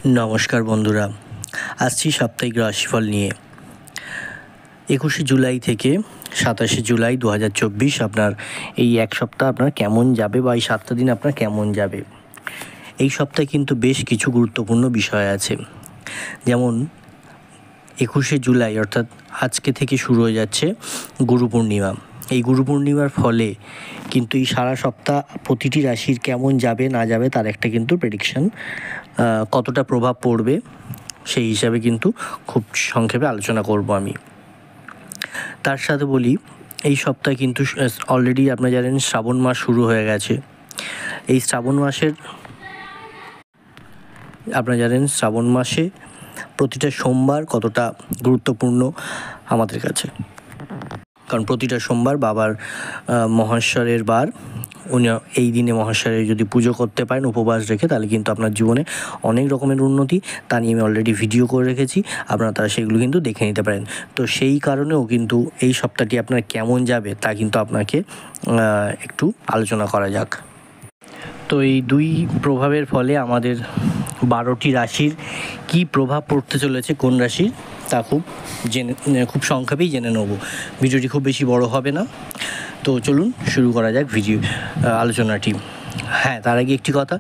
নমস্কার বন্ধুরা, আসছি সাপ্তাহিক রাশিফল নিয়ে। 21শে জুলাই থেকে 27শে জুলাই 2024 আপনার এই এক সপ্তাহ আপনার কেমন যাবে বা এই 7টা দিন আপনার কেমন যাবে। এই সপ্তাহে কিন্তু বেশ কিছু গুরুত্বপূর্ণ বিষয় আছে। যেমন 21শে জুলাই অর্থাৎ আজকে থেকে শুরু হয়ে যাচ্ছে গুরু পূর্ণিমা। এই গুরু পূর্ণিমার ফলে কিন্তু এই সারা সপ্তাহ প্রতিটি রাশির কেমন যাবে না যাবে তার একটা কিন্তু প্রেডিকশন, কতটা প্রভাব পড়বে সেই হিসাবে কিন্তু খুব সংক্ষেপে আলোচনা করব আমি। তার সাথে বলি, এই সপ্তাহে কিন্তু অলরেডি আপনারা জানেন শ্রাবণ মাস শুরু হয়ে গেছে। এই শ্রাবণ মাসে প্রতিটা সোমবার কতটা গুরুত্বপূর্ণ আমাদের কাছে, কারণ প্রতিটা সোমবার বাবার মহেশ্বরের বার। উনি এই দিনে মহেশ্বরের যদি পুজো করতে পারেন উপবাস রেখে, তাহলে কিন্তু আপনার জীবনে অনেক রকমের উন্নতি, তা নিয়ে আমি অলরেডি ভিডিও করে রেখেছি, আপনারা তারা সেগুলো কিন্তু দেখে নিতে পারেন। তো সেই কারণেও কিন্তু এই সপ্তাহটি আপনার কেমন যাবে তা কিন্তু আপনাকে একটু আলোচনা করা যাক। তো এই দুই প্রভাবের ফলে আমাদের 12টি রাশির কি প্রভাব পড়তে চলেছে, কোন রাশির, তা খুব সংক্ষেপেই জেনে নেব। ভিডিওটি খুব বেশি বড় হবে না, তো চলুন শুরু করা যাক আলোচনাটি। হ্যাঁ, তার আগে একটি কথা,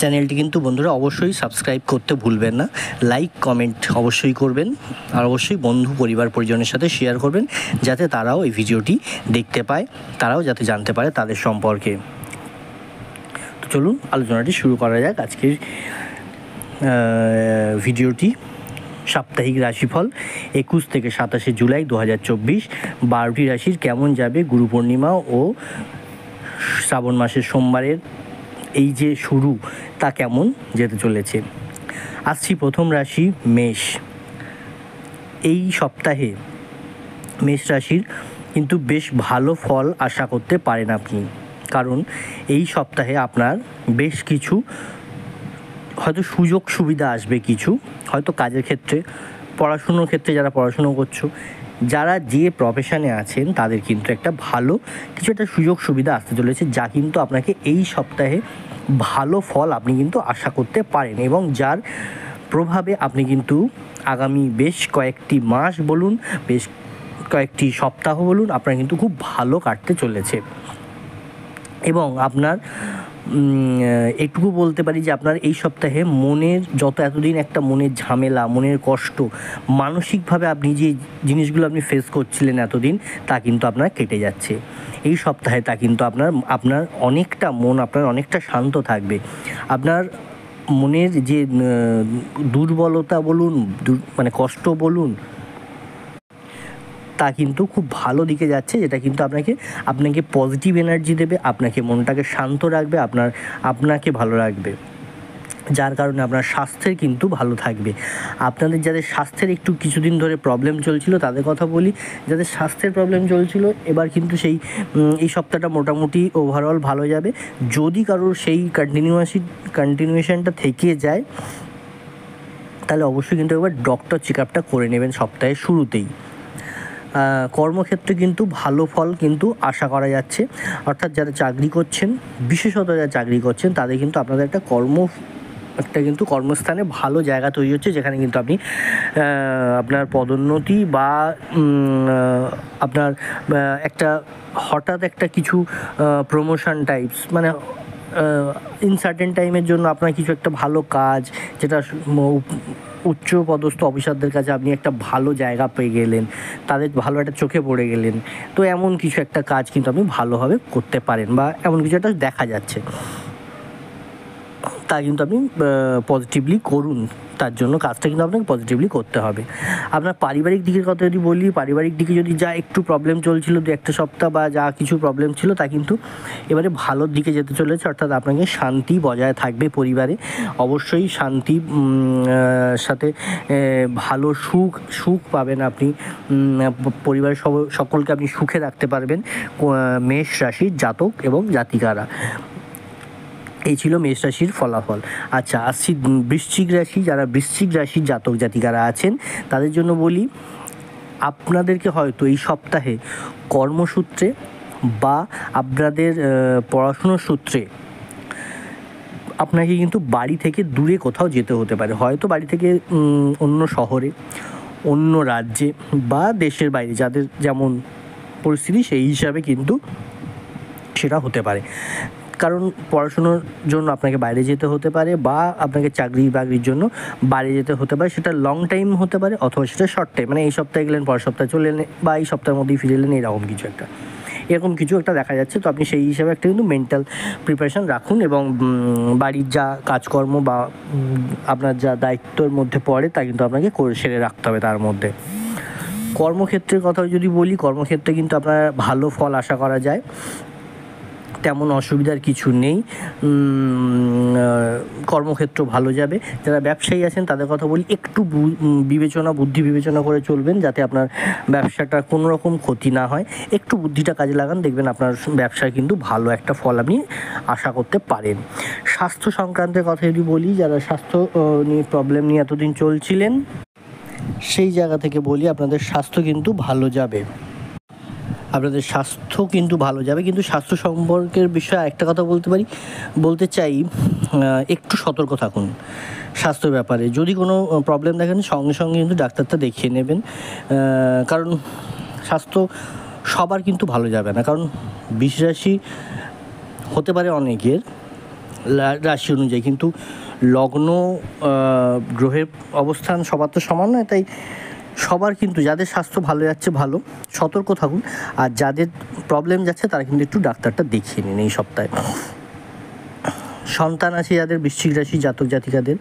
চ্যানেলটি কিন্তু বন্ধুরা অবশ্যই সাবস্ক্রাইব করতে ভুলবেন না, লাইক কমেন্ট অবশ্যই করবেন, আর অবশ্যই বন্ধু পরিবার পরিজনের সাথে শেয়ার করবেন, যাতে তারাও এই ভিডিওটি দেখতে পায়, তারাও যাতে জানতে পারে তাদের সম্পর্কে। তো চলুন আলোচনাটি শুরু করা যাক। আজকের ভিডিওটি সাপ্তাহিক রাশিফল 21 থেকে 27শে জুলাই 2024, 12টি রাশির কেমন যাবে গুরু পূর্ণিমা ও শ্রাবণ মাসের সোমবারের এই যে শুরু, তা কেমন যেতে চলেছে। আসছি প্রথম রাশি মেষ। এই সপ্তাহে মেষ রাশির কিন্তু বেশ ভালো ফল আশা করতে পারেন আপনি, কারণ এই সপ্তাহে আপনার বেশ কিছু হয়তো সুযোগ সুবিধা আসবে, কিছু হয়তো কাজের ক্ষেত্রে, পড়াশুনোর ক্ষেত্রে, যারা পড়াশুনো করছো, যারা যে প্রফেশনে আছেন তাদের কিন্তু একটা ভালো কিছু একটা সুযোগ সুবিধা আসতে চলেছে, যা কিন্তু আপনাকে এই সপ্তাহে ভালো ফল আপনি কিন্তু আশা করতে পারেন, এবং যার প্রভাবে আপনি কিন্তু আগামী বেশ কয়েকটি মাস বলুন, বেশ কয়েকটি সপ্তাহ বলুন, আপনার কিন্তু খুব ভালো কাটতে চলেছে। এবং আপনার এটুকু বলতে পারি যে আপনার এই সপ্তাহে মনের যত এতদিন একটা মনের ঝামেলা, মনের কষ্ট, মানসিকভাবে আপনি যে জিনিসগুলো আপনি ফেস করছিলেন এতদিন, তা কিন্তু আপনার কেটে যাচ্ছে এই সপ্তাহে। তা কিন্তু আপনার অনেকটা মন আপনার অনেকটা শান্ত থাকবে। আপনার মনের যে দুর্বলতা বলুন, মানে কষ্ট বলুন, তা কিন্তু খুব ভালো দিকে যাচ্ছে, যেটা কিন্তু আপনাকে পজিটিভ এনার্জি দেবে, আপনাকে মনটাকে শান্ত রাখবে, আপনাকে ভালো রাখবে, যার কারণে আপনার স্বাস্থ্যের কিন্তু ভালো থাকবে। আপনাদের যাদের স্বাস্থ্যের একটু কিছুদিন ধরে প্রবলেম চলছিল তাদের কথা বলি, যাদের স্বাস্থ্যের প্রবলেম চলছিল এবার কিন্তু এই সপ্তাহটা মোটামুটি ওভারঅল ভালো যাবে। যদি কারোর সেই কন্টিনিউয়েশনটা থেকে যায়, তাহলে অবশ্যই কিন্তু একবার ডক্টর চেক আপটা করে নেবেন সপ্তাহের শুরুতেই। কর্মক্ষেত্রে কিন্তু ভালো ফল কিন্তু আশা করা যাচ্ছে, অর্থাৎ যারা চাকরি করছেন, বিশেষত যারা চাকরি করছেন, তাদের কিন্তু আপনাদের একটা কিন্তু কর্মস্থানে ভালো জায়গা তৈরি হচ্ছে, যেখানে কিন্তু আপনি আপনার পদোন্নতি বা আপনার একটা হঠাৎ একটা কিছু প্রমোশন টাইপস, মানে ইনসার্টেন টাইমের জন্য আপনার কিছু একটা ভালো কাজ, যেটা উচ্চ পদস্থ অফিসারদের কাছে আপনি একটা ভালো জায়গা পেয়ে গেলেন, তাদের ভালো একটা চোখে পড়ে গেলেন, তো এমন কিছু একটা কাজ কিন্তু আপনি ভালোভাবে করতে পারেন, বা এমন কিছু একটা দেখা যাচ্ছে, তা কিন্তু আপনি পজিটিভলি করুন। তার জন্য কাজটা কিন্তু আপনাকে পজিটিভলি করতে হবে। আপনার পারিবারিক দিকের কথা যদি বলি, পারিবারিক দিকে যদি যা একটু প্রবলেম চলছিল 2-1 সপ্তাহ, বা যা কিছু প্রবলেম ছিল, তা কিন্তু এবারে ভালোর দিকে যেতে চলেছে, অর্থাৎ আপনাকে শান্তি বজায় থাকবে পরিবারে, অবশ্যই শান্তি সাথে ভালো সুখ পাবেন আপনি, পরিবারের সকলকে আপনি সুখে রাখতে পারবেন মেষ রাশির জাতক এবং জাতিকারা। এই ছিল মেষ রাশির ফলাফল। আচ্ছা, আসছি বৃশ্চিক রাশি। যারা বৃশ্চিক রাশির জাতক জাতিকারা আছেন তাদের জন্য বলি, আপনাদেরকে হয়তো এই সপ্তাহে কর্মসূত্রে বা আপনাদের পড়াশুনোর সূত্রে আপনাকে কিন্তু বাড়ি থেকে দূরে কোথাও যেতে হতে পারে, হয়তো বাড়ি থেকে অন্য শহরে, অন্য রাজ্যে বা দেশের বাইরে, যাদের যেমন পরিস্থিতি সেই হিসাবে কিন্তু সেটা হতে পারে। কারণ পড়াশুনোর জন্য আপনাকে বাইরে যেতে হতে পারে বা আপনাকে চাকরি বাকরির জন্য বাইরে যেতে হতে পারে, সেটা লং টাইম হতে পারে অথবা সেটা শর্ট টাইম, মানে এই সপ্তাহে গেলেন পরের সপ্তাহে চলে এলেন বা এই সপ্তাহের মধ্যেই ফিরে এলেন, এরকম কিছু একটা দেখা যাচ্ছে। তো আপনি সেই হিসাবে একটা কিন্তু মেন্টাল প্রিপারেশান রাখুন এবং বাড়ির যা কাজকর্ম বা আপনার যা দায়িত্বের মধ্যে পড়ে তা কিন্তু আপনাকে সেরে রাখতে হবে। তার মধ্যে কর্মক্ষেত্রের কথা যদি বলি, কর্মক্ষেত্রে কিন্তু আপনার ভালো ফল আশা করা যায়, তেমন অসুবিধার কিছু নেই, কর্মক্ষেত্র ভালো যাবে। যারা ব্যবসায়ী আছেন তাদের কথা বলি, একটু বুদ্ধি বিবেচনা করে চলবেন যাতে আপনার ব্যবসাটার কোনো রকম ক্ষতি না হয়। একটু বুদ্ধিটা কাজে লাগান, দেখবেন আপনার ব্যবসায় কিন্তু ভালো একটা ফল আপনি আশা করতে পারেন। স্বাস্থ্য সংক্রান্তের কথা যদি বলি, যারা স্বাস্থ্য নিয়ে প্রবলেম নিয়ে এতদিন চলছিলেন সেই জায়গা থেকে বলি আপনাদের স্বাস্থ্য কিন্তু ভালো যাবে, কিন্তু স্বাস্থ্য সম্পর্কের বিষয়ে একটা কথা বলতে চাই, একটু সতর্ক থাকুন স্বাস্থ্যের ব্যাপারে। যদি কোনো প্রবলেম দেখেন সঙ্গে সঙ্গে কিন্তু ডাক্তারটা দেখিয়ে নেবেন, কারণ স্বাস্থ্য সবার কিন্তু ভালো যাবে না, কারণ বৃষ রাশি হতে পারে অনেকের রাশি অনুযায়ী, কিন্তু লগ্ন গ্রহের অবস্থান সবার তো সমান নয়, তাই সবার কিন্তু যাদের স্বাস্থ্য ভালো যাচ্ছে ভালো, সতর্ক থাকুন, আর যাদের প্রবলেম যাচ্ছে তারা কিন্তু একটু ডাক্তারটা দেখিয়ে নিন এই সপ্তাহে। সন্তান আছে যাদের বৃশ্চিক রাশি জাতক জাতিকাদের,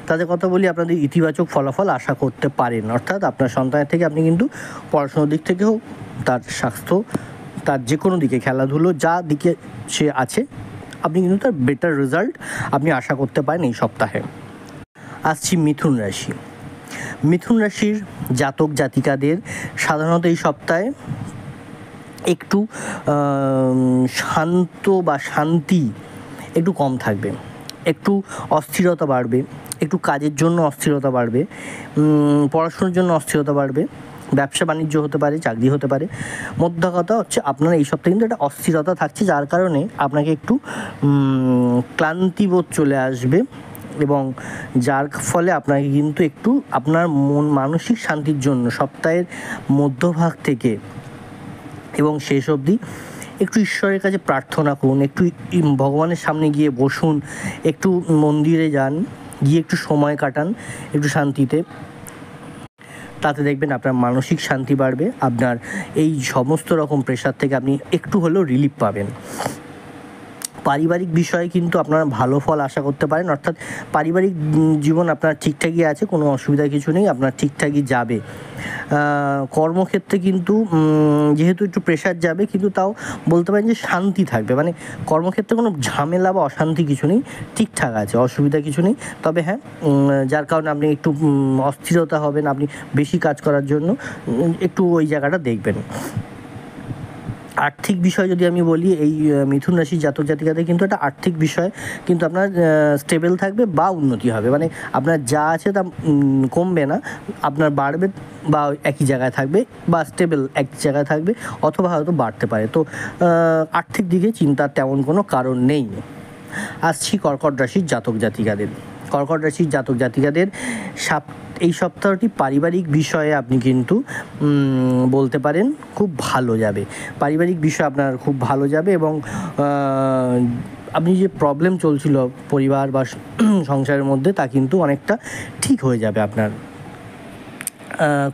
তাদের কথা বলি, আপনাদের ইতিবাচক ফলাফল আশা করতে পারেন, অর্থাৎ আপনার সন্তানের থেকে আপনি কিন্তু পড়াশোনার দিক থেকে হোক, তার স্বাস্থ্য, তার যে কোনো দিকে, খেলাধুলো, যা দিকে সে আছে, আপনি কিন্তু তার বেটার রেজাল্ট আপনি আশা করতে পারেন এই সপ্তাহে। আসছি মিথুন রাশির জাতক জাতিকাদের সাধারণত এই সপ্তাহে একটু শান্ত বা শান্তি একটু কম থাকবে, একটু অস্থিরতা বাড়বে, একটু কাজের জন্য অস্থিরতা বাড়বে, পড়াশোনার জন্য অস্থিরতা বাড়বে, ব্যবসা বাণিজ্য হতে পারে, চাকরি হতে পারে। মোদ্দা কথা হচ্ছে আপনার এই সপ্তাহে কিন্তু একটা অস্থিরতা থাকছে, যার কারণে আপনাকে একটু ক্লান্তিবোধ চলে আসবে এবং যার ফলে আপনাকে কিন্তু একটু আপনার মানসিক শান্তির জন্য সপ্তাহের মধ্যভাগ থেকে এবং শেষ অবধি একটু ঈশ্বরের কাছে প্রার্থনা করুন, একটু ভগবানের সামনে গিয়ে বসুন, একটু মন্দিরে যান, গিয়ে একটু সময় কাটান একটু শান্তিতে, তাতে দেখবেন আপনার মানসিক শান্তি বাড়বে, আপনার এই সমস্ত রকম প্রেশার থেকে আপনি একটু হলেও রিলিফ পাবেন। পারিবারিক বিষয়ে কিন্তু আপনারা ভালো ফল আশা করতে পারেন, অর্থাৎ পারিবারিক জীবন আপনার ঠিকঠাকই আছে, কোনো অসুবিধা কিছু নেই, আপনার ঠিকঠাকই যাবে। কর্মক্ষেত্রে কিন্তু যেহেতু একটু প্রেশার যাবে, কিন্তু তাও বলতে পারেন যে শান্তি থাকবে, মানে কর্মক্ষেত্রে কোনো ঝামেলা বা অশান্তি কিছু নেই, ঠিকঠাক আছে, অসুবিধা কিছু নেই। তবে হ্যাঁ, যার কারণে আপনি একটু অস্থিরতা হবেন, আপনি বেশি কাজ করার জন্য একটু ওই জায়গাটা দেখবেন। আর্থিক বিষয় যদি আমি বলি, এই মিথুন রাশির জাতক জাতিকাদের কিন্তু একটা আর্থিক বিষয় কিন্তু আপনার স্টেবল থাকবে বা উন্নতি হবে, মানে আপনার যা আছে তা কমবে না, আপনার বাড়বে বা একই জায়গায় থাকবে বা স্টেবল এক জায়গায় থাকবে, অথবা হয়তো বাড়তে পারে। তো আর্থিক দিকে চিন্তার তেমন কোনো কারণ নেই। আসছি কর্কট রাশির জাতক জাতিকাদের এই সপ্তাহটি পারিবারিক বিষয়ে আপনি কিন্তু বলতে পারেন খুব ভালো যাবে, পারিবারিক বিষয় আপনার খুব ভালো যাবে এবং আপনি যে প্রবলেম চলছিল পরিবার বা সংসারের মধ্যে তা কিন্তু অনেকটা ঠিক হয়ে যাবে আপনার।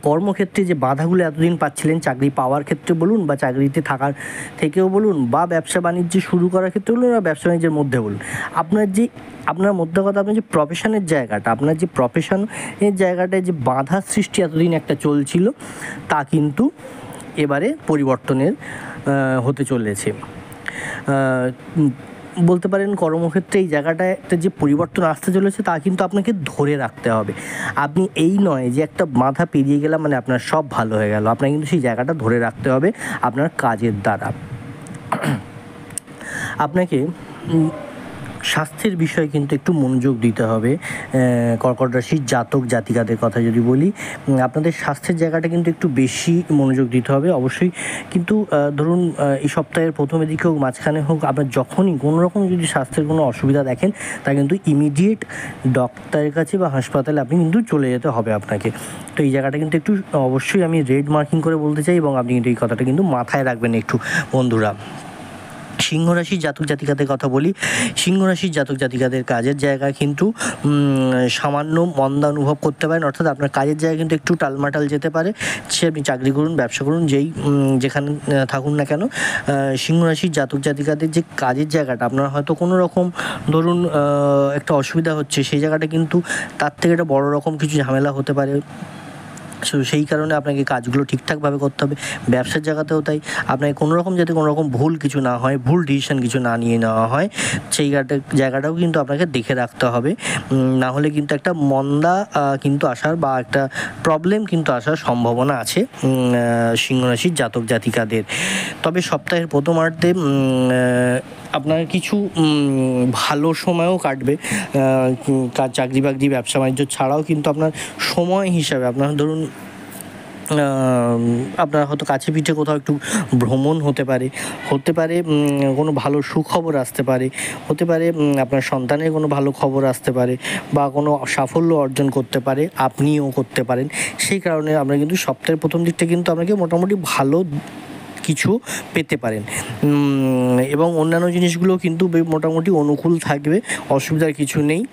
কর্মক্ষেত্রে যে বাধাগুলো এতদিন পাচ্ছিলেন, চাকরি পাওয়ার ক্ষেত্রে বলুন বা চাকরিতে থাকার থেকেও বলুন বা ব্যবসা বাণিজ্য শুরু করার ক্ষেত্রে বলুন বা ব্যবসা বাণিজ্যের মধ্যে বলুন, আপনার মধ্যে কথা, আপনার যে প্রফেশনের জায়গাটা, আপনার যে প্রফেশনের জায়গাটায় যে বাধা সৃষ্টি এতদিন একটা চলছিল, তা কিন্তু এবারে পরিবর্তনের হতে চলেছে। বলতে পারেন কর্মক্ষেত্রে এই জায়গাটায় একটা যে পরিবর্তন আসতে চলেছে তা কিন্তু আপনাকে ধরে রাখতে হবে। আপনি এই নয় যে একটা বাধা পেরিয়ে গেলাম মানে আপনার সব ভালো হয়ে গেল, আপনাকে কিন্তু সেই জায়গাটা ধরে রাখতে হবে আপনার কাজের দ্বারা। আপনাকে স্বাস্থ্যের বিষয়ে কিন্তু একটু মনোযোগ দিতে হবে। কর্কট রাশির জাতক জাতিকাদের কথা যদি বলি, আপনাদের স্বাস্থ্যের জায়গাটা কিন্তু একটু বেশি মনোযোগ দিতে হবে অবশ্যই। কিন্তু ধরুন এই সপ্তাহের প্রথমের দিকে হোক মাঝখানে হোক, আপনার যখনই কোনো রকম যদি স্বাস্থ্যের কোনো অসুবিধা দেখেন, তা কিন্তু ইমিডিয়েট ডক্টরের কাছে বা হাসপাতালে আপনি কিন্তু চলে যেতে হবে আপনাকে। তো এই জায়গাটা কিন্তু একটু অবশ্যই আমি রেড মার্কিং করে বলতে চাই, এবং আপনি কিন্তু এই কথাটা কিন্তু মাথায় রাখবেন একটু বন্ধুরা। সিংহ রাশির জাতক জাতিকাদের কথা বলি, সিংহ রাশির জাতক জাতিকাদের কাজের জায়গায় কিন্তু সামান্য মন্দা অনুভব করতে পারেন, অর্থাৎ আপনার কাজের জায়গায় কিন্তু একটু টালমাটাল যেতে পারে। সে আপনি চাকরি করুন, ব্যবসা করুন, যেখানে থাকুন না কেন, সিংহ রাশির জাতক জাতিকাদের যে কাজের জায়গাটা আপনার হয়তো কোনো রকম ধরুন একটা অসুবিধা হচ্ছে, সেই জায়গাটা কিন্তু তার থেকে একটা বড় রকম কিছু ঝামেলা হতে পারে। সেই কারণে আপনাকে কাজগুলো ঠিকঠাকভাবে করতে হবে। ব্যবসার জায়গাতেও তাই, আপনাকে কোনো রকম যাতে কোনো রকম ভুল কিছু না হয়, ভুল ডিসিশন কিছু না নিয়ে নেওয়া হয়, সেই জায়গাটাও কিন্তু আপনাকে দেখে রাখতে হবে। না হলে কিন্তু একটা মন্দা কিন্তু আসার বা একটা প্রবলেম কিন্তু আসার সম্ভাবনা আছে সিংহ রাশির জাতক জাতিকাদের। তবে সপ্তাহের প্রথমার্ধে আপনার কিছু ভালো সময়ও কাটবে। চাকরি বাকরি ব্যবসা বাণিজ্য ছাড়াও কিন্তু আপনার সময় হিসাবে আপনার ধরুন আপনার হয়তো কাছে পিঠে কোথাও একটু ভ্রমণ হতে পারে, কোনো ভালো সুখবর আসতে পারে, হতে পারে আপনার সন্তানের কোনো ভালো খবর আসতে পারে, বা কোনো সাফল্য অর্জন করতে পারে, আপনিও করতে পারেন। সেই কারণে আমরা কিন্তু সপ্তাহের প্রথম দিকটা কিন্তু আপনাকে মোটামুটি ভালো কিছু পেতে পারেন, এবং অন্যান্য জিনিসগুলো কিন্তু মোটামুটি অনুকূল থাকবে, অসুবিধার কিছু নেই।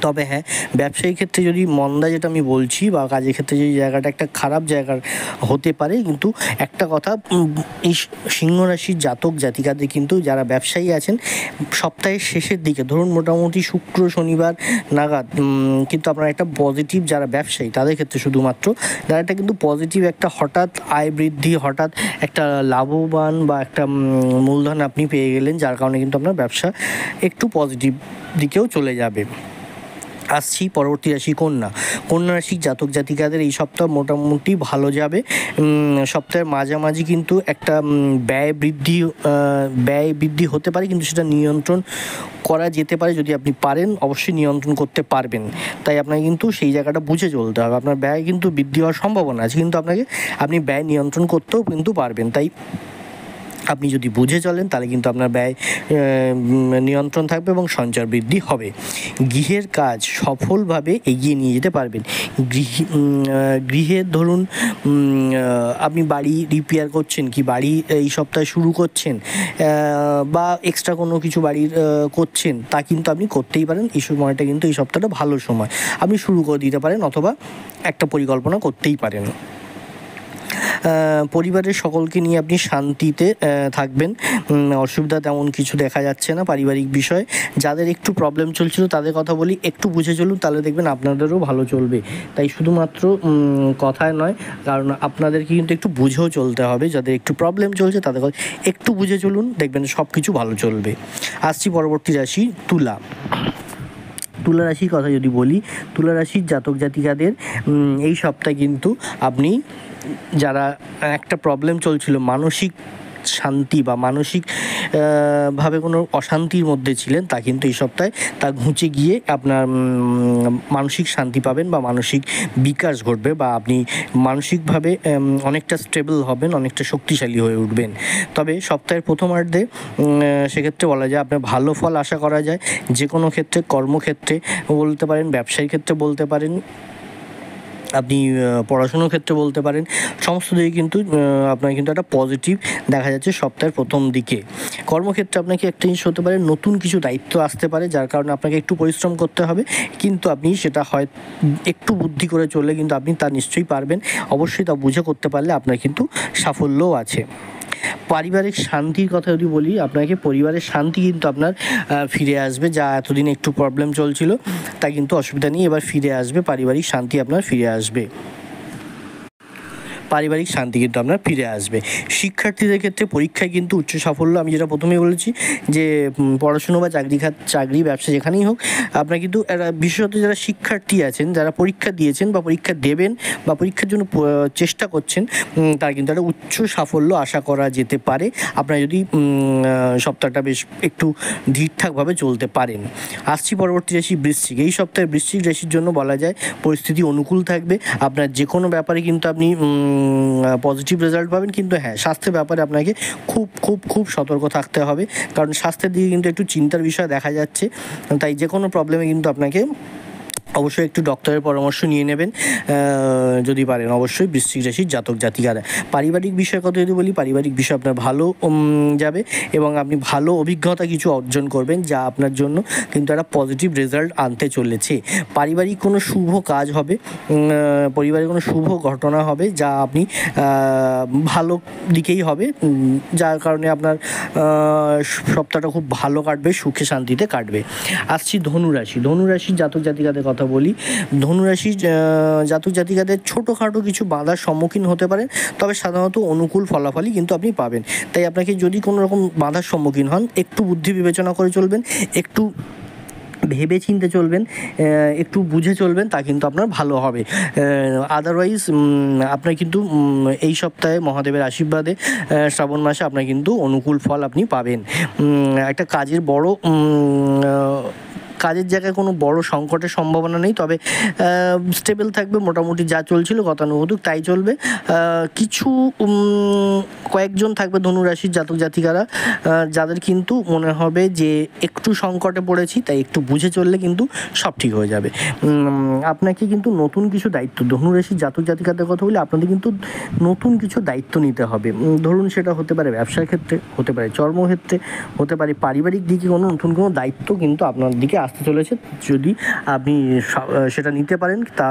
তবে হ্যাঁ, ব্যবসায়িক ক্ষেত্রে যদি মন্দা যেটা আমি বলছি, বা কাজের ক্ষেত্রে যদি জায়গাটা একটা খারাপ জায়গার হতে পারে, কিন্তু একটা কথা, এই সিংহ রাশির জাতক জাতিকাদের কিন্তু যারা ব্যবসায়ী আছেন, সপ্তাহের শেষের দিকে ধরুন মোটামুটি শুক্র শনিবার নাগাদ কিন্তু আপনার একটা পজিটিভ, যারা ব্যবসায়ী তাদের ক্ষেত্রে শুধুমাত্র যারা একটা কিন্তু পজিটিভ একটা হঠাৎ আয় বৃদ্ধি, হঠাৎ একটা লাভবান বা একটা মূলধন আপনি পেয়ে গেলেন, যার কারণে কিন্তু আপনার ব্যবসা একটু পজিটিভ দিকেও চলে যাবে। আসছি পরবর্তী রাশি কন্যা রাশির জাতক জাতিকাদের এই সপ্তাহ মোটামুটি ভালো যাবে। সপ্তাহের মাঝামাঝি কিন্তু একটা ব্যয় বৃদ্ধি হতে পারে, কিন্তু সেটা নিয়ন্ত্রণ করা যেতে পারে। যদি আপনি পারেন, অবশ্যই নিয়ন্ত্রণ করতে পারবেন। তাই আপনাকে কিন্তু সেই জায়গাটা বুঝে চলতে হবে। আপনার ব্যয় কিন্তু বৃদ্ধি হওয়ার সম্ভাবনা আছে, কিন্তু আপনি ব্যয় নিয়ন্ত্রণ করতেও কিন্তু পারবেন। তাই আপনি যদি বুঝে চলেন, তাহলে কিন্তু আপনার ব্যয় নিয়ন্ত্রণ থাকবে এবং সঞ্চয় বৃদ্ধি হবে। গৃহের কাজ সফলভাবে এগিয়ে নিয়ে যেতে পারবেন। গৃহের ধরুন আপনি বাড়ি রিপেয়ার করছেন, কি বাড়ি এই সপ্তাহে শুরু করছেন, বা এক্সট্রা কোনো কিছু বাড়ির করছেন, তা কিন্তু আপনি করতেই পারেন। এই সময়টা কিন্তু এই সপ্তাহটা ভালো সময়, আপনি শুরু করে দিতে পারেন, অথবা একটা পরিকল্পনা করতেই পারেন। পরিবারের সকলকে নিয়ে আপনি শান্তিতে থাকবেন, অসুবিধা তেমন কিছু দেখা যাচ্ছে না পারিবারিক বিষয়ে। যাদের একটু প্রবলেম চলছিল তাদের কথা বলি, একটু বুঝে চলুন, তাহলে দেখবেন আপনাদেরও ভালো চলবে। তাই শুধুমাত্র কথায় নয়, কারণ আপনাদেরকে কিন্তু একটু বুঝেও চলতে হবে। যাদের একটু প্রবলেম চলছে তাদের কথা একটু বুঝে চলুন, দেখবেন সব কিছু ভালো চলবে। আসছি পরবর্তী রাশি তুলা রাশির কথা যদি বলি, তুলা রাশির জাতক জাতিকাদের এই সপ্তাহে কিন্তু আপনি যারা একটা প্রবলেম চলছিল, মানসিক শান্তি বা মানসিক ভাবে কোনো অশান্তির মধ্যে ছিলেন, তা কিন্তু এই সপ্তাহে তা ঘুচে গিয়ে আপনার মানসিক শান্তি পাবেন বা মানসিক বিকাশ ঘটবে, বা আপনি মানসিকভাবে অনেকটা স্টেবল হবেন, অনেকটা শক্তিশালী হয়ে উঠবেন। তবে সপ্তাহের প্রথমার্ধে সেক্ষেত্রে বলা যায় আপনার ভালো ফল আশা করা যায়। যে কোনো ক্ষেত্রে, কর্মক্ষেত্রে বলতে পারেন, ব্যবসায়িক ক্ষেত্রে বলতে পারেন, আপনি পড়াশুনোর ক্ষেত্রে বলতে পারেন, সমস্ত দিকে কিন্তু আপনার কিন্তু একটা পজিটিভ দেখা যাচ্ছে সপ্তাহের প্রথম দিকে। কর্মক্ষেত্রে আপনাকে একটা জিনিস হতে পারে, নতুন কিছু দায়িত্ব আসতে পারে, যার কারণে আপনাকে একটু পরিশ্রম করতে হবে, কিন্তু আপনি সেটা হয় একটু বুদ্ধি করে চললে কিন্তু আপনি তা নিশ্চয়ই পারবেন। অবশ্যই তা বুঝে করতে পারলে আপনার কিন্তু সাফল্যও আছে। পারিবারিক শান্তির কথা যদি বলি, আপনাকে পরিবারের শান্তি কিন্তু আপনার ফিরে আসবে। যা এতদিন একটু প্রবলেম চলছিল, তা কিন্তু অসুবিধা নেই, এবার ফিরে আসবে, পারিবারিক শান্তি আপনার ফিরে আসবে। পারিবারিক শান্তি কিন্তু আপনার ফিরে আসবে। শিক্ষার্থীদের ক্ষেত্রে পরীক্ষায় কিন্তু উচ্চ সাফল্য, আমি যেটা প্রথমেই বলেছি যে পড়াশুনো বা চাকরি ব্যবসা যেখানেই হোক, আপনার কিন্তু বিশেষত যারা শিক্ষার্থী আছেন, যারা পরীক্ষা দিয়েছেন বা পরীক্ষা দেবেন বা পরীক্ষার জন্য চেষ্টা করছেন, তার কিন্তু একটা উচ্চ সাফল্য আশা করা যেতে পারে আপনারা যদি সপ্তাহটা বেশ একটু ঠিকঠাকভাবে চলতে পারেন। আসছি পরবর্তী রাশি বৃশ্চিক। এই সপ্তাহে বৃশ্চিক রাশির জন্য বলা যায় পরিস্থিতি অনুকূল থাকবে। আপনার যে কোনো ব্যাপারে কিন্তু আপনি পজিটিভ রেজাল্ট পাবেন, কিন্তু হ্যাঁ, স্বাস্থ্যের ব্যাপারে আপনাকে খুব খুব খুব সতর্ক থাকতে হবে, কারণ স্বাস্থ্যের দিকে কিন্তু একটু চিন্তার বিষয় দেখা যাচ্ছে। তাই যে কোনো প্রবলেমে কিন্তু আপনাকে অবশ্যই একটু ডক্টরের পরামর্শ নিয়ে নেবেন যদি পারেন, অবশ্যই বৃশ্চিক রাশির জাতক জাতিকারা। পারিবারিক বিষয়ের কথা যদি বলি, পারিবারিক বিষয় আপনার ভালো যাবে এবং আপনি ভালো অভিজ্ঞতা কিছু অর্জন করবেন, যা আপনার জন্য কিন্তু একটা পজিটিভ রেজাল্ট আনতে চলেছে। পারিবারিক কোনো শুভ কাজ হবে, পরিবারে কোনো শুভ ঘটনা হবে, যা আপনি ভালো দিকেই হবে, যার কারণে আপনার সপ্তাহটা খুব ভালো কাটবে, সুখে শান্তিতে কাটবে। আসছি ধনুরাশি। ধনুরাশির জাতক জাতিকাদের কথা বলি। ধনুরাশির জাতক জাতিকাদের ছোটোখাটো কিছু বাধার সম্মুখীন হতে পারেন, তবে সাধারণত অনুকূল ফলাফলই কিন্তু আপনি পাবেন। তাই আপনাকে যদি কোনো রকম বাধার সম্মুখীন হন, একটু বুদ্ধি বিবেচনা করে চলবেন, একটু ভেবে চিনতে চলবেন, একটু বুঝে চলবেন, তা কিন্তু আপনার ভালো হবে। আদারওয়াইজ আপনার কিন্তু এই সপ্তাহে মহাদেবের আশীর্বাদে শ্রাবণ মাসে আপনার কিন্তু অনুকূল ফল আপনি পাবেন। একটা কাজের কাজের জায়গায় কোনো বড় সংকটের সম্ভাবনা নেই, তবে স্টেবল থাকবে, মোটামুটি যা চলছিল গতানুগতিক তাই চলবে। কিছু কয়েকজন থাকবে ধনুরাশির জাতক জাতিকারা, যাদের কিন্তু মনে হবে যে একটু সংকটে পড়েছি, তাই একটু বুঝে চললে কিন্তু সব ঠিক হয়ে যাবে। আপনাকে কিন্তু নতুন কিছু দায়িত্ব, ধনুরাশির জাতক জাতিকাদের কথা বলি, আপনাদের কিন্তু নতুন কিছু দায়িত্ব নিতে হবে। ধরুন সেটা হতে পারে ব্যবসার ক্ষেত্রে, হতে পারে কর্মক্ষেত্রে, হতে পারে পারিবারিক দিকে কোনো নতুন কোনো দায়িত্ব কিন্তু আপনার দিকে আসতে চলেছে। যদি আপনি সেটা নিতে পারেন, তা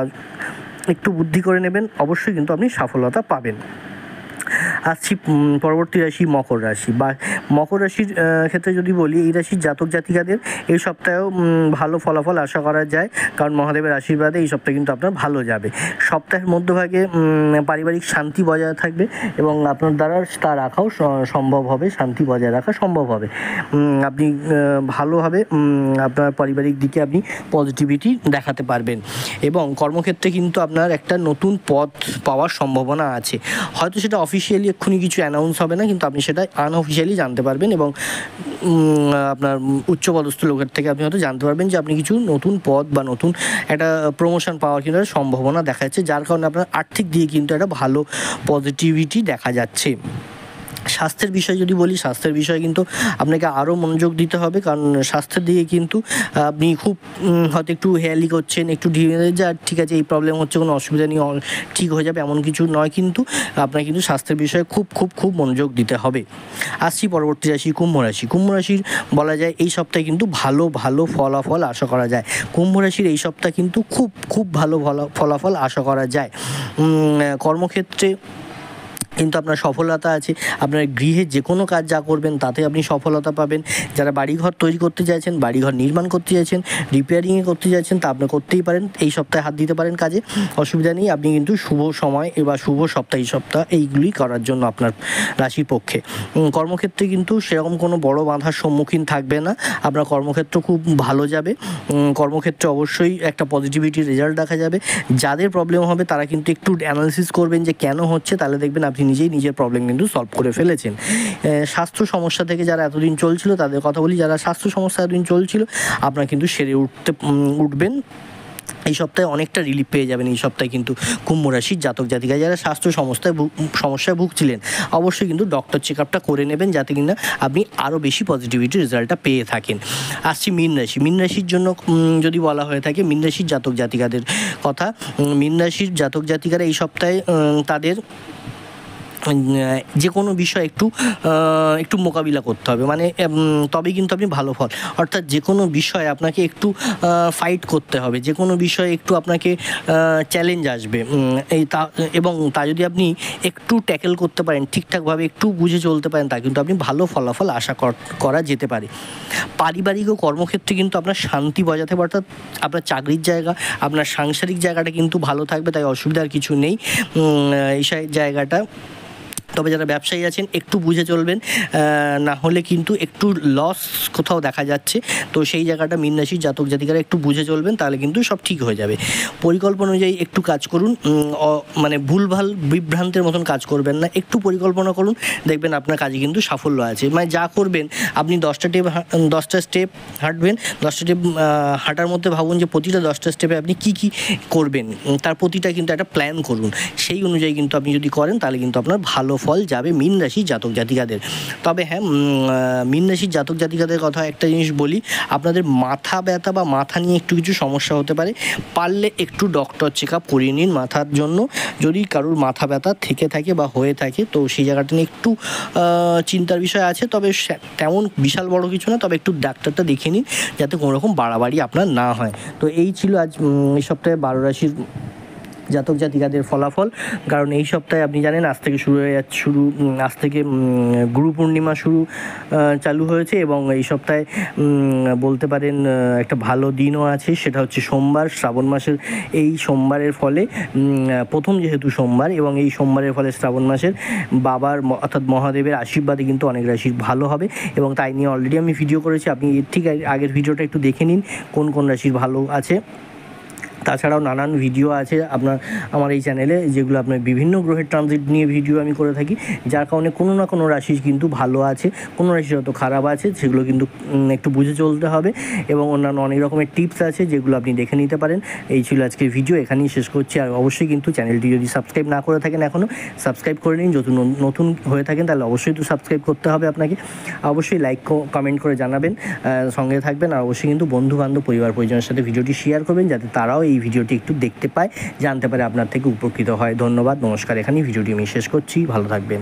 একটু বুদ্ধি করে নেবেন, অবশ্যই কিন্তু আপনি সফলতা পাবেন। আসছি পরবর্তী রাশি মকর রাশি। বা মকর রাশির ক্ষেত্রে যদি বলি, এই রাশির জাতক জাতিকাদের এই সপ্তাহেও ভালো ফলাফল আশা করা যায়, কারণ মহাদেবের আশীর্বাদে এই সপ্তাহে কিন্তু আপনার ভালো যাবে। সপ্তাহের মধ্যভাগে পারিবারিক শান্তি বজায় থাকবে এবং আপনার দ্বারা তা রাখাও সম্ভব হবে, শান্তি বজায় রাখা সম্ভব হবে। আপনি ভালোভাবে আপনার পারিবারিক দিকে আপনি পজিটিভিটি দেখাতে পারবেন এবং কর্মক্ষেত্রে কিন্তু আপনার একটা নতুন পদ পাওয়ার সম্ভাবনা আছে। হয়তো সেটা অফিসিয়ালি এক্ষুনি কিছু অ্যানাউন্স হবে না, কিন্তু আপনি সেটা আনঅফিসিয়ালি জানতে পারবেন এবং আপনার উচ্চপদস্থ লোকের থেকে আপনি হয়তো জানতে পারবেন যে আপনি কিছু নতুন পদ বা নতুন একটা প্রমোশন পাওয়ার কিন্তু একটা সম্ভাবনা দেখা যাচ্ছে, যার কারণে আপনার আর্থিক দিকে কিন্তু একটা ভালো পজিটিভিটি দেখা যাচ্ছে। স্বাস্থ্যের বিষয় যদি বলি, স্বাস্থ্যের বিষয়ে কিন্তু আপনাকে আরও মনোযোগ দিতে হবে, কারণ স্বাস্থ্যের দিকে কিন্তু আপনি খুব হয়তো একটু হেয়ালি করছেন, একটু যা ঠিক আছে, এই প্রবলেম হচ্ছে, কোনো অসুবিধা নেই, ঠিক হয়ে যাবে এমন কিছু নয়, কিন্তু আপনার কিন্তু স্বাস্থ্যের বিষয়ে খুব খুব খুব মনোযোগ দিতে হবে। আসছি পরবর্তী রাশি কুম্ভ রাশি। কুম্ভ রাশির বলা যায় এই সপ্তাহে কিন্তু ভালো ভালো ফলাফল আশা করা যায়। কুম্ভ রাশির এই সপ্তাহ কিন্তু খুব খুব ভালো ফলাফল আশা করা যায়। কর্মক্ষেত্রে কিন্তু আপনার সফলতা আছে, আপনার গৃহে যে কোনো কাজ যা করবেন তাতে আপনি সফলতা পাবেন। যারা বাড়িঘর তৈরি করতে চাইছেন, বাড়িঘর নির্মাণ করতে চাইছেন, রিপেয়ারিংয়ে করতে চাইছেন, তা আপনি করতেই পারেন, এই সপ্তাহে হাত দিতে পারেন কাজে, অসুবিধা নেই। আপনি কিন্তু শুভ সময় বা শুভ সপ্তাহ এই সপ্তাহ এইগুলি করার জন্য আপনার রাশির পক্ষে। কর্মক্ষেত্রে কিন্তু সেরকম কোনো বড় বাধার সম্মুখীন থাকবে না, আপনার কর্মক্ষেত্র খুব ভালো যাবে। কর্মক্ষেত্রে অবশ্যই একটা পজিটিভিটির রেজাল্ট দেখা যাবে। যাদের প্রবলেম হবে তারা কিন্তু একটু অ্যানালিসিস করবেন যে কেন হচ্ছে, তাহলে দেখবেন আপনি নিজেই নিজের প্রবলেম কিন্তু সলভ করে ফেলেছেন। স্বাস্থ্য সমস্যা থেকে যারা এতদিন চলছিল তাদের কথা বলি, যারা স্বাস্থ্য সমস্যা এতদিন চলছিল আপনারা কিন্তু সেরে উঠবেন এই সপ্তাহে, অনেকটা রিলিফ পেয়ে যাবেন এই সপ্তাহে কিন্তু কুম্ভ রাশির জাতক জাতিকা। যারা স্বাস্থ্য সমস্যায় ভুগছিলেন অবশ্যই কিন্তু ডক্টর চেক আপটা করে নেবেন, যাতে কিনা আপনি আরও বেশি পজিটিভিটি রেজাল্টটা পেয়ে থাকেন। আসছি মীন রাশি। মীন রাশির জন্য যদি বলা হয়ে থাকে, মীন রাশির জাতক জাতিকাদের কথা, মীন রাশির জাতক জাতিকারা এই সপ্তাহে তাদের যে কোনো বিষয় একটু মোকাবিলা করতে হবে, মানে তবেই কিন্তু আপনি ভালো ফল, অর্থাৎ যে কোনো বিষয়ে আপনাকে একটু ফাইট করতে হবে, যে কোনো বিষয়ে একটু আপনাকে চ্যালেঞ্জ আসবে, এবং তা যদি আপনি একটু ট্যাকেল করতে পারেন, ঠিকঠাকভাবে একটু বুঝে চলতে পারেন, তা কিন্তু আপনি ভালো ফলাফল আশা করা যেতে পারে। পারিবারিক ও কর্মক্ষেত্রে কিন্তু আপনার শান্তি বজায় থাকবে, অর্থাৎ আপনার চাকরির জায়গা, আপনার সাংসারিক জায়গাটা কিন্তু ভালো থাকবে, তাই অসুবিধার কিছু নেই এই জায়গাটা। তবে যারা ব্যবসায়ী আছেন একটু বুঝে চলবেন, না হলে কিন্তু একটু লস কোথাও দেখা যাচ্ছে, তো সেই জায়গাটা মীন রাশির জাতক জাতিকারা একটু বুঝে চলবেন, তাহলে কিন্তু সব ঠিক হয়ে যাবে। পরিকল্পনা অনুযায়ী একটু কাজ করুন, মানে ভুলভাল বিভ্রান্তের মতন কাজ করবেন না, একটু পরিকল্পনা করুন, দেখবেন আপনার কাজে কিন্তু সাফল্য আছে। মানে যা করবেন আপনি 10টা স্টেপ হাঁটবেন, 10টা স্টেপ হাঁটার মধ্যে ভাবুন যে প্রতিটা 10টা স্টেপে আপনি কী করবেন, তার প্রতিটা কিন্তু একটা প্ল্যান করুন, সেই অনুযায়ী কিন্তু আপনি যদি করেন তাহলে কিন্তু আপনার ভালো ফল যাবে মীন রাশির জাতক জাতিকাদের। তবে হ্যাঁ, মীন রাশির জাতক জাতিকাদের কথা একটা জিনিস বলি, আপনাদের মাথা ব্যথা বা মাথা নিয়ে একটু কিছু সমস্যা হতে পারে, পারলে একটু ডক্টর চেক আপ করিয়ে নিন মাথার জন্য। যদি কারোর মাথা ব্যথা থেকে থাকে বা হয়ে থাকে, তো সেই জায়গাটা নিয়ে একটু চিন্তার বিষয় আছে, তবে তেমন বিশাল বড় কিছু না, তবে একটু ডাক্তারটা দেখে নিন যাতে কোনো রকম বাড়াবাড়ি আপনার না হয়। তো এই ছিল আজ এই সপ্তাহে 12 রাশির জাতক জাতিকাদের ফলাফল। কারণ এই সপ্তাহে আপনি জানেন আজ থেকে আজ থেকে গুরু পূর্ণিমা চালু হয়েছে, এবং এই সপ্তাহে বলতে পারেন একটা ভালো দিনও আছে, সেটা হচ্ছে সোমবার। শ্রাবণ মাসের এই সোমবারের ফলে প্রথম যেহেতু সোমবার, এবং এই সোমবারের ফলে শ্রাবণ মাসের বাবার অর্থাৎ মহাদেবের আশীর্বাদে কিন্তু অনেক রাশির ভালো হবে, এবং তাই নিয়ে অলরেডি আমি ভিডিও করেছি, আপনি ঠিক আগের ভিডিওটা একটু দেখে নিন কোন কোন রাশির ভালো আছে। তাছাড়াও নানান ভিডিও আছে আমার এই চ্যানেলে, যেগুলো আপনার বিভিন্ন গ্রহের ট্রানজিট নিয়ে ভিডিও আমি করে থাকি, যার কারণে কোনো না কোনো রাশি কিন্তু ভালো আছে, কোনো রাশি হয়তো খারাপ আছে, সেগুলো কিন্তু একটু বুঝে চলতে হবে, এবং অন্যান্য অনেক রকমের টিপস আছে যেগুলো আপনি দেখে নিতে পারেন। এই ছিল আজকের ভিডিও, এখানেই শেষ করছি। আর অবশ্যই কিন্তু চ্যানেলটি যদি সাবস্ক্রাইব না করে থাকেন এখনও, সাবস্ক্রাইব করে নিন। যদি নতুন হয়ে থাকেন তাহলে অবশ্যই তো সাবস্ক্রাইব করতে হবে আপনাকে। অবশ্যই লাইক কমেন্ট করে জানাবেন, সঙ্গে থাকবেন, আর অবশ্যই কিন্তু বন্ধুবান্ধব পরিবার পরিজনের সাথে ভিডিওটি শেয়ার করবেন, যাতে তারাও এই ভিডিওটি একটু দেখতে পায়, জানতে পারে, আপনার থেকে উপকৃত হয়। ধন্যবাদ, নমস্কার। এখানেই ভিডিওটি আমি শেষ করছি, ভালো থাকবেন।